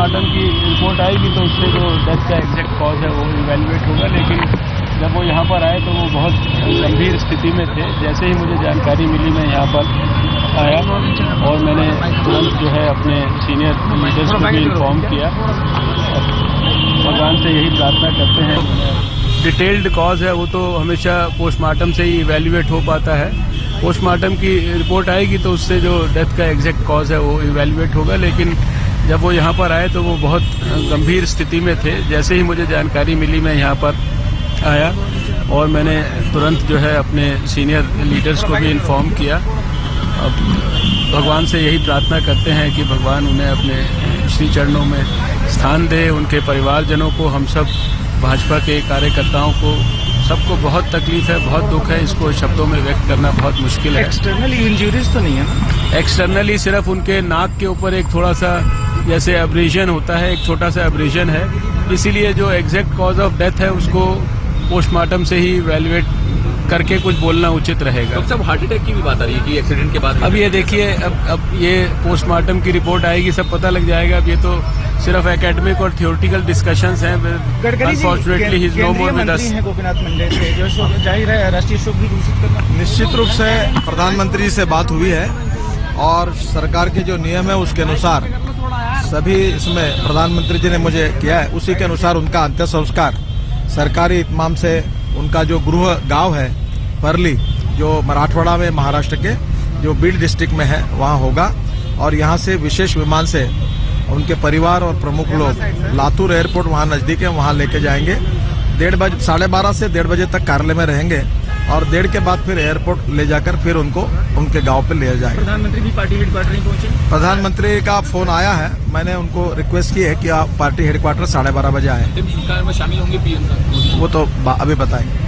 Postmortem की report आएगी तो उससे जो डेथ का एग्जैक्ट कॉज है वो इवैल्यूएट होगा। लेकिन जब वो यहाँ पर आए तो वो बहुत गंभीर स्थिति में थे। जैसे ही मुझे जानकारी मिली मैं यहाँ पर आया और मैंने तुरंत जो है अपने सीनियर लीडर्स को भी इन्फॉर्म किया। भगवान से यही प्रार्थना करते हैं। डिटेल्ड कॉज है वो तो हमेशा पोस्टमार्टम से ही इवैल्यूएट हो पाता है। पोस्टमार्टम की रिपोर्ट आएगी तो उससे जो डेथ का एग्जैक्ट कॉज है वो इवैल्यूएट होगा। लेकिन जब वो यहाँ पर आए तो वो बहुत गंभीर स्थिति में थे। जैसे ही मुझे जानकारी मिली मैं यहाँ पर आया और मैंने तुरंत जो है अपने सीनियर लीडर्स को भी इन्फॉर्म किया। अब भगवान से यही प्रार्थना करते हैं कि भगवान उन्हें अपने श्री चरणों में स्थान दे। उनके परिवारजनों को, हम सब भाजपा के कार्यकर्ताओं को, सबको बहुत तकलीफ है, बहुत दुख है। इसको शब्दों में व्यक्त करना बहुत मुश्किल है। एक्सटर्नली इंजरीज तो नहीं है ना? एक्सटर्नली सिर्फ उनके नाक के ऊपर एक थोड़ा सा जैसे एब्रेजन होता है, एक छोटा सा एब्रेजन है। इसीलिए जो एग्जैक्ट कॉज ऑफ डेथ है उसको पोस्टमार्टम से ही इवैल्यूएट करके कुछ बोलना उचित रहेगा। डॉक्टर साहब, हार्ट अटैक की भी बात आ रही है कि एक्सीडेंट के बाद? अब ये देखिए, अब ये पोस्टमार्टम की रिपोर्ट आएगी, सब पता लग जाएगा। अब ये तो सिर्फ एकेडमिक और थियोरेटिकल डिस्कशंस हैं। Unfortunately he is no more with us. Gopinath Munde से जो जाहिर है राष्ट्रीय शोक भी घोषित करना। निश्चित रूप से प्रधानमंत्री से बात हुई है और सरकार के जो नियम है उसके अनुसार सभी इसमें प्रधानमंत्री जी ने मुझे किया है, उसी के अनुसार उनका अंत्य संस्कार सरकारी इत्माम से उनका जो गृह गांव है परली, जो मराठवाड़ा में महाराष्ट्र के जो बीड डिस्ट्रिक्ट में है, वहां होगा। और यहां से विशेष विमान से उनके परिवार और प्रमुख लोग लातूर एयरपोर्ट वहां नजदीक है, वहां लेके जाएंगे। 12:30 से 1:30 बजे तक कार्यालय में रहेंगे और 1:30 के बाद फिर एयरपोर्ट ले जाकर फिर उनको उनके गांव पे ले जाएंगे। प्रधानमंत्री भी पार्टी हेडक्वार्टर नहीं पहुंचे? प्रधानमंत्री का फोन आया है, मैंने उनको रिक्वेस्ट की है कि आप पार्टी हेडक्वार्टर 12:30 बजे आए। सरकार में शामिल होंगे पीएम साहब? वो तो अभी बताएंगे।